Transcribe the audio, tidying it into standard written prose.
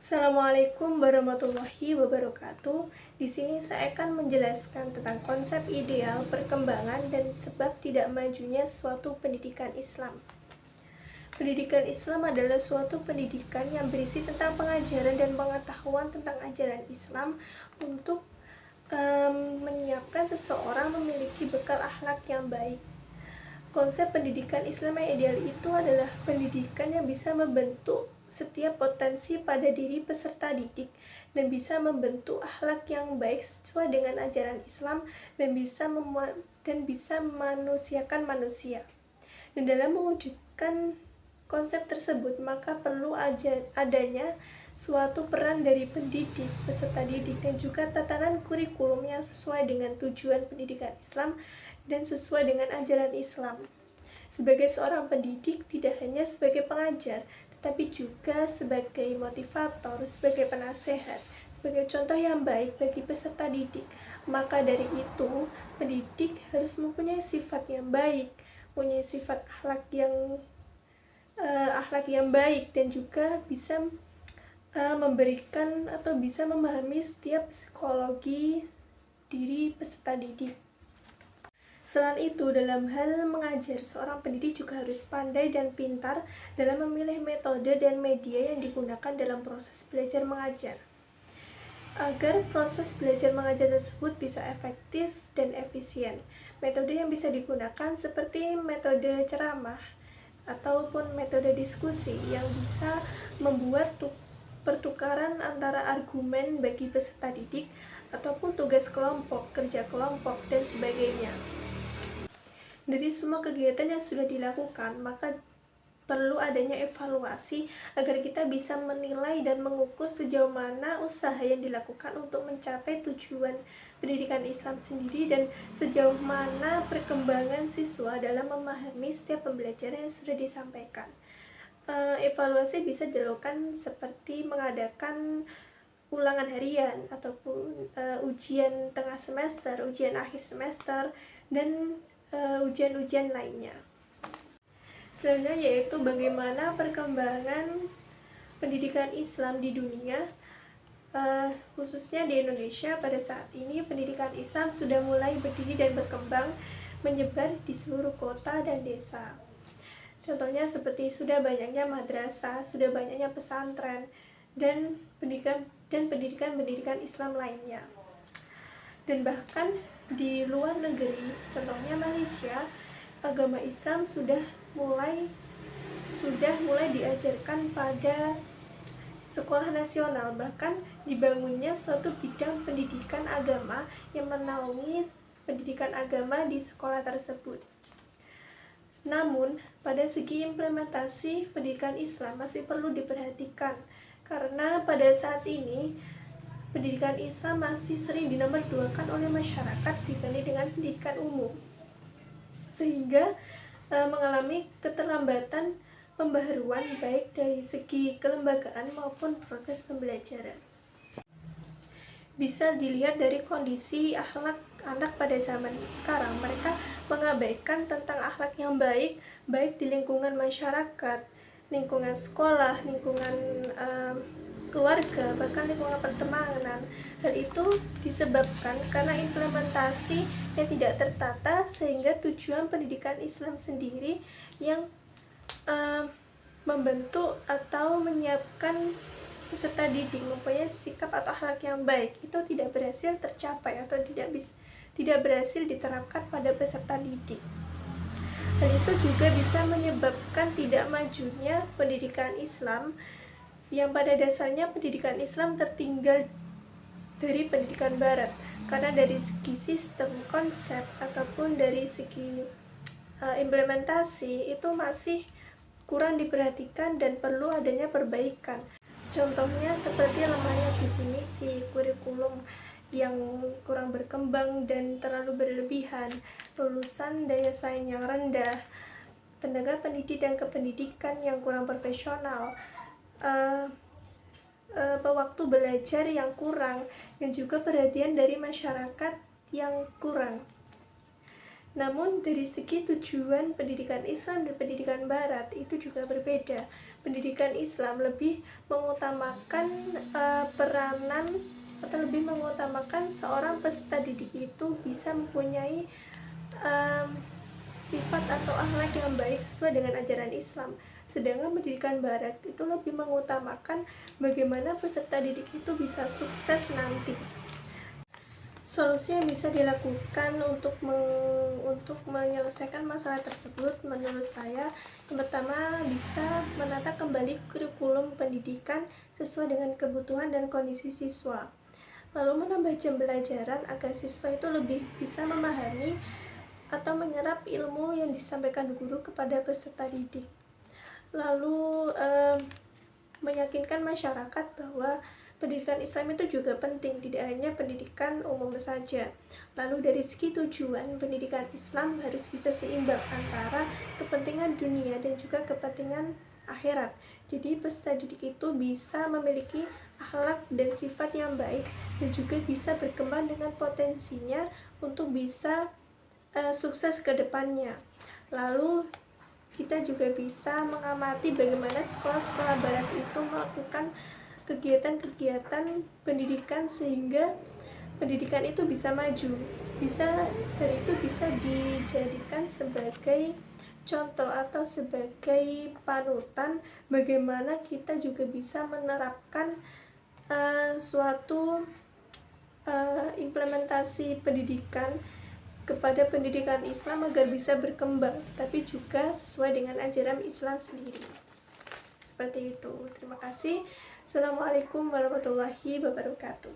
Assalamualaikum warahmatullahi wabarakatuh. Di sini saya akan menjelaskan tentang konsep ideal, perkembangan, dan sebab tidak majunya suatu pendidikan Islam. Pendidikan Islam adalah suatu pendidikan yang berisi tentang pengajaran dan pengetahuan tentang ajaran Islam untuk menyiapkan seseorang memiliki bekal akhlak yang baik. Konsep pendidikan Islam yang ideal itu adalah pendidikan yang bisa membentuk setiap potensi pada diri peserta didik dan bisa membentuk akhlak yang baik sesuai dengan ajaran Islam dan bisa memanusiakan manusia. Dan dalam mewujudkan konsep tersebut, maka perlu adanya suatu peran dari pendidik, peserta didik, dan juga tatanan kurikulum yang sesuai dengan tujuan pendidikan Islam dan sesuai dengan ajaran Islam. Sebagai seorang pendidik, tidak hanya sebagai pengajar, tetapi juga sebagai motivator, sebagai penasehat, sebagai contoh yang baik bagi peserta didik. Maka dari itu, pendidik harus mempunyai sifat yang baik, punya sifat akhlak yang baik, dan juga bisa memberikan atau bisa memahami setiap psikologi diri peserta didik. Selain itu, dalam hal mengajar, seorang pendidik juga harus pandai dan pintar dalam memilih metode dan media yang digunakan dalam proses belajar mengajar, agar proses belajar mengajar tersebut bisa efektif dan efisien. Metode yang bisa digunakan seperti metode ceramah ataupun metode diskusi yang bisa membuat pertukaran antara argumen bagi peserta didik ataupun tugas kelompok, kerja kelompok, dan sebagainya. Dari semua kegiatan yang sudah dilakukan, maka perlu adanya evaluasi agar kita bisa menilai dan mengukur sejauh mana usaha yang dilakukan untuk mencapai tujuan pendidikan Islam sendiri dan sejauh mana perkembangan siswa dalam memahami setiap pembelajaran yang sudah disampaikan. Evaluasi bisa dilakukan seperti mengadakan ulangan harian ataupun ujian tengah semester, ujian akhir semester, dan ujian-ujian lainnya. Selanjutnya yaitu bagaimana perkembangan pendidikan Islam di dunia, khususnya di Indonesia. Pada saat ini pendidikan Islam sudah mulai berdiri dan berkembang, menyebar di seluruh kota dan desa. Contohnya seperti sudah banyaknya madrasah, sudah banyaknya pesantren, dan pendidikan Islam lainnya. Dan bahkan di luar negeri, contohnya Malaysia, agama Islam sudah mulai diajarkan pada sekolah nasional, bahkan dibangunnya suatu bidang pendidikan agama yang menaungi pendidikan agama di sekolah tersebut. Namun, pada segi implementasi pendidikan Islam masih perlu diperhatikan, karena pada saat ini pendidikan Islam masih sering dinomorduakan oleh masyarakat dibanding dengan pendidikan umum, sehingga mengalami keterlambatan pembaharuan baik dari segi kelembagaan maupun proses pembelajaran. Bisa dilihat dari kondisi akhlak anak pada zaman sekarang, mereka mengabaikan tentang akhlak yang baik di lingkungan masyarakat, lingkungan sekolah, lingkungan keluarga, bahkan lingkungan pertemanan. Hal itu disebabkan karena implementasi yang tidak tertata, sehingga tujuan pendidikan Islam sendiri yang membentuk atau menyiapkan peserta didik mempunyai sikap atau akhlak yang baik itu tidak berhasil tercapai atau tidak berhasil diterapkan pada peserta didik. Hal itu juga bisa menyebabkan tidak majunya pendidikan Islam, yang pada dasarnya pendidikan Islam tertinggal dari pendidikan Barat, karena dari segi sistem, konsep, ataupun dari segi implementasi itu masih kurang diperhatikan dan perlu adanya perbaikan. Contohnya seperti lemahnya visi misi, kurikulum yang kurang berkembang dan terlalu berlebihan, lulusan daya saing yang rendah, tenaga pendidik dan kependidikan yang kurang profesional, waktu belajar yang kurang, dan juga perhatian dari masyarakat yang kurang. Namun dari segi tujuan pendidikan Islam dan pendidikan Barat itu juga berbeda. Pendidikan Islam lebih mengutamakan peranan atau lebih mengutamakan seorang peserta didik itu bisa mempunyai sifat atau akhlak yang baik sesuai dengan ajaran Islam. Sedangkan pendidikan Barat itu lebih mengutamakan bagaimana peserta didik itu bisa sukses nanti. Solusi yang bisa dilakukan untuk menyelesaikan masalah tersebut menurut saya, yang pertama bisa menata kembali kurikulum pendidikan sesuai dengan kebutuhan dan kondisi siswa. Lalu menambah jam pelajaran agar siswa itu lebih bisa memahami atau menyerap ilmu yang disampaikan guru kepada peserta didik. Lalu meyakinkan masyarakat bahwa pendidikan Islam itu juga penting, tidak hanya pendidikan umum saja. Lalu dari segi tujuan, pendidikan Islam harus bisa seimbang antara kepentingan dunia dan juga kepentingan akhirat. Jadi peserta didik itu bisa memiliki akhlak dan sifat yang baik dan juga bisa berkembang dengan potensinya untuk bisa sukses ke depannya. Lalu kita juga bisa mengamati bagaimana sekolah-sekolah Barat itu melakukan kegiatan-kegiatan pendidikan sehingga pendidikan itu bisa maju. Hal itu bisa dijadikan sebagai contoh atau sebagai panutan bagaimana kita juga bisa menerapkan suatu implementasi pendidikan kepada pendidikan Islam agar bisa berkembang, tapi juga sesuai dengan ajaran Islam sendiri. Seperti itu. Terima kasih. Assalamualaikum warahmatullahi wabarakatuh.